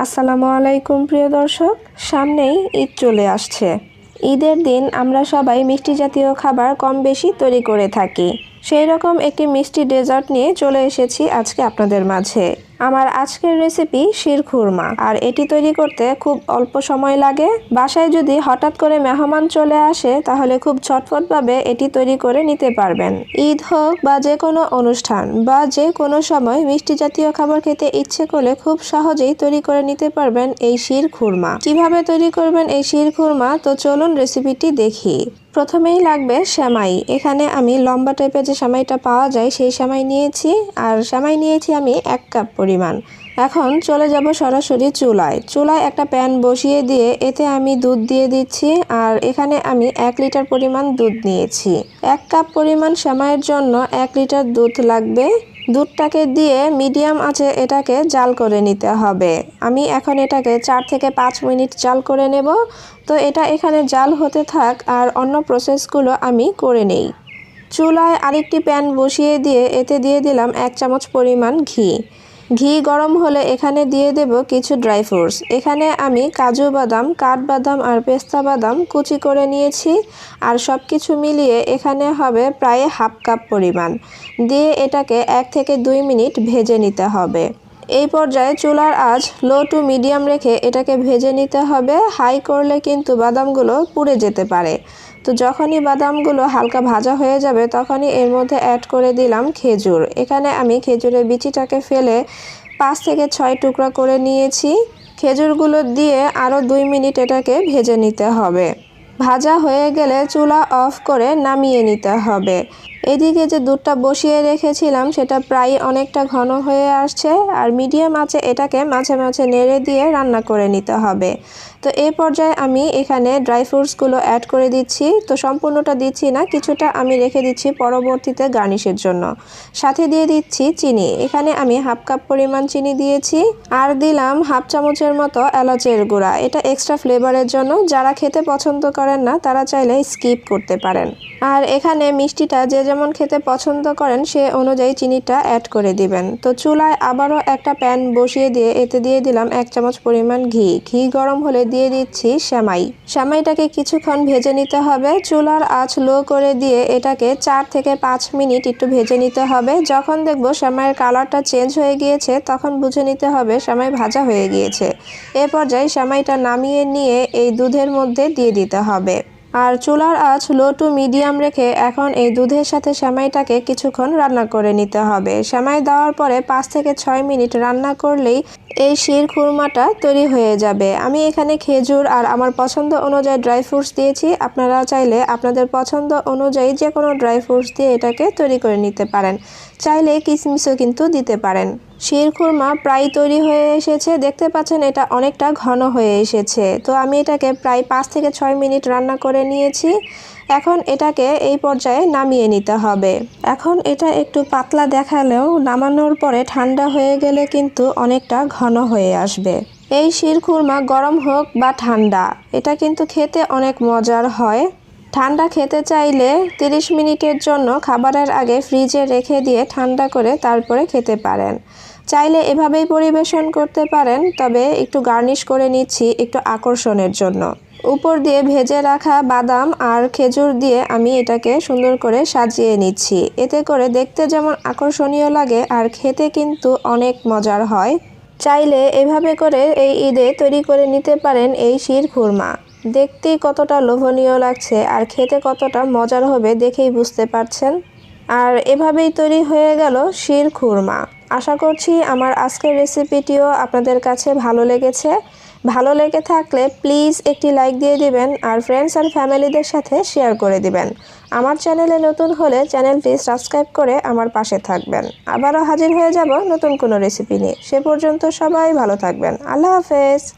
আসসালামু আলাইকুম প্রিয় দর্শক, সামনেই ঈদ চলে আসছে। ঈদের দিন আমরা সবাই মিষ্টি জাতীয় খাবার কম বেশি তৈরি করে থাকি। সেই রকম একটি মিষ্টি ডেজার্ট নিয়ে চলে এসেছি আজকে আপনাদের মাঝে। আমার আজকের রেসিপি শিরখুরমা, আর এটি তৈরি করতে খুব অল্প সময় লাগে। বাসায় যদি হঠাৎ করে মেহমান চলে আসে তাহলে খুব ঝটপটভাবে এটি তৈরি করে নিতে পারবেন। ঈদ হোক বা যে কোনো অনুষ্ঠান বা যে কোনো সময় মিষ্টি জাতীয় খাবার খেতে ইচ্ছে করলে খুব সহজেই তৈরি করে নিতে পারবেন এই শিরখুরমা। কিভাবে তৈরি করবেন এই শিরখুরমা, তো চলুন রেসিপিটি দেখি। প্রথমেই লাগবে সেমাই। এখানে আমি লম্বা টাইপের যে সেমাইটা পাওয়া যায় সেই সেমাই নিয়েছি, আর সেমাই নিয়েছি আমি 1 কাপ পরিমাণ। এখন চলে যাব সরাসরি চুলায় একটা প্যান বসিয়ে দিয়ে এতে আমি দুধ দিয়ে দিচ্ছি, আর এখানে আমি 1 লিটার পরিমাণ দুধ নিয়েছি। 1 কাপ পরিমাণ সেমাইয়ের জন্য 1 লিটার দুধ লাগবে। দুধটাকে দিয়ে মিডিয়াম আঁচে এটাকে জাল করে নিতে হবে। আমি এখন এটাকে 4 থেকে 5 মিনিট জাল করে নেব। তো এটা এখানে জাল হতে থাক, আর অন্য প্রসেসগুলো আমি করে নেই। চুলায় আরেকটি প্যান বসিয়ে দিয়ে এতে দিয়ে দিলাম 1 চামচ পরিমাণ ঘি। ঘি গরম হলে এখানে দিয়ে দেব কিছু ড্রাই ফ্রুটস। এখানে আমি কাজু বাদাম, কাঠবাদাম আর পেস্তা বাদাম কুচি করে নিয়েছি, আর সব কিছু মিলিয়ে এখানে হবে প্রায় 1/2 কাপ পরিমাণ। দিয়ে এটাকে 1 থেকে 2 মিনিট ভেজে নিতে হবে। এই পর্যায়ে চুলার আঁচ লো টু মিডিয়াম রেখে এটাকে ভেজে নিতে হবে। হাই করলে কিন্তু বাদামগুলো পুড়ে যেতে পারে। তো যখনই বাদামগুলো হালকা ভাজা হয়ে যাবে তখনই এর মধ্যে অ্যাড করে দিলাম খেজুর। এখানে আমি খেজুরের বিচিটাকে ফেলে 5 থেকে 6 টুকরা করে নিয়েছি। খেজুরগুলো দিয়ে আরও 2 মিনিট এটাকে ভেজে নিতে হবে। ভাজা হয়ে গেলে চুলা অফ করে নামিয়ে নিতে হবে। এদিকে যে দুধটা বসিয়ে রেখেছিলাম সেটা প্রায় অনেকটা ঘন হয়ে আসছে, আর মিডিয়াম আঁচে এটাকে মাঝে মাঝে নেড়ে দিয়ে রান্না করে নিতে হবে। তো এই পর্যায়ে আমি এখানে ড্রাই ফ্রুটসগুলো অ্যাড করে দিচ্ছি। তো সম্পূর্ণটা দিচ্ছি না, কিছুটা আমি রেখে দিচ্ছি পরবর্তীতে গার্নিশের জন্য। সাথে দিয়ে দিচ্ছি চিনি। এখানে আমি 1/2 কাপ পরিমাণ চিনি দিয়েছি, আর দিলাম 1/2 চামচের মতো এলাচের গুঁড়া। এটা এক্সট্রা ফ্লেভারের জন্য। যারা খেতে পছন্দ করেন না তারা চাইলে স্কিপ করতে পারেন। আর এখানে মিষ্টিটা যে যেমন খেতে পছন্দ করেন সে অনুযায়ী চিনিটা অ্যাড করে দিবেন। তো চুলায় আবারও একটা প্যান বসিয়ে দিয়ে এতে দিয়ে দিলাম 1 চামচ পরিমাণ ঘি। ঘি গরম হলে দিয়ে দিচ্ছি সেমাইটাকে কিছুক্ষণ ভেজে নিতে হবে। চুলার আঁচ লো করে দিয়ে এটাকে 4 থেকে 5 মিনিট একটু ভেজে নিতে হবে। যখন দেখব সেমাইয়ের কালারটা চেঞ্জ হয়ে গিয়েছে তখন বুঝে নিতে হবে সেমাই ভাজা হয়ে গিয়েছে। এ পর্যায়ে সেমাইটা নামিয়ে নিয়ে এই দুধের মধ্যে দিয়ে দিতে হবে। আর চুলার আঁচ লো টু মিডিয়াম রেখে এখন এই দুধের সাথে সেমাইটাকে কিছুক্ষণ রান্না করে নিতে হবে। সেমাই দেওয়ার পরে 5 থেকে 6 মিনিট রান্না করলেই এই শিরখুরমাটা তৈরি হয়ে যাবে। আমি এখানে খেজুর আর আমার পছন্দ অনুযায়ী ড্রাই ফ্রুটস দিয়েছি। আপনারা চাইলে আপনাদের পছন্দ অনুযায়ী যে কোনো ড্রাই ফ্রুটস দিয়ে এটাকে তৈরি করে নিতে পারেন। চাইলে কিশমিশও কিন্তু দিতে পারেন। শিরখুরমা প্রায় তৈরি হয়ে এসেছে। দেখতে পাচ্ছেন এটা অনেকটা ঘন হয়ে এসেছে। তো আমি এটাকে প্রায় 5 থেকে 6 মিনিট রান্না করে নিয়েছি। এখন এটাকে এই পর্যায়ে নামিয়ে নিতে হবে। এখন এটা একটু পাতলা দেখালেও নামানোর পরে ঠান্ডা হয়ে গেলে কিন্তু অনেকটা ঘন হয়ে আসবে। এই শিরখুরমা গরম হোক বা ঠান্ডা, এটা কিন্তু খেতে অনেক মজার হয়। ঠান্ডা খেতে চাইলে 30 মিনিটের জন্য খাবারের আগে ফ্রিজে রেখে দিয়ে ঠান্ডা করে তারপরে খেতে পারেন। চাইলে এভাবেই পরিবেশন করতে পারেন, তবে একটু গার্নিশ করে নিচ্ছি একটু আকর্ষণের জন্য। উপর দিয়ে ভেজে রাখা বাদাম আর খেজুর দিয়ে আমি এটাকে সুন্দর করে সাজিয়ে নিচ্ছি। এতে করে দেখতে যেমন আকর্ষণীয় লাগে আর খেতে কিন্তু অনেক মজার হয়। চাইলে এভাবে করে এই ঈদে তৈরি করে নিতে পারেন এই শিরখুরমা। দেখতেই কতটা লোভনীয় লাগছে আর খেতে কতটা মজার হবে দেখেই বুঝতে পারছেন। আর এভাবেই তৈরি হয়ে গেল শিরখুরমা। আশা করছি আমার আজকের রেসিপিটিও আপনাদের কাছে ভালো লেগেছে। ভালো লেগে থাকলে প্লিজ একটি লাইক দিয়ে দিবেন, আর ফ্রেন্ডস আর ফ্যামিলিদের সাথে শেয়ার করে দিবেন। আমার চ্যানেলে নতুন হলে চ্যানেলটি সাবস্ক্রাইব করে আমার পাশে থাকবেন। আবারও হাজির হয়ে যাব নতুন কোনো রেসিপি নিয়ে। সে পর্যন্ত সবাই ভালো থাকবেন। আল্লাহ হাফেজ।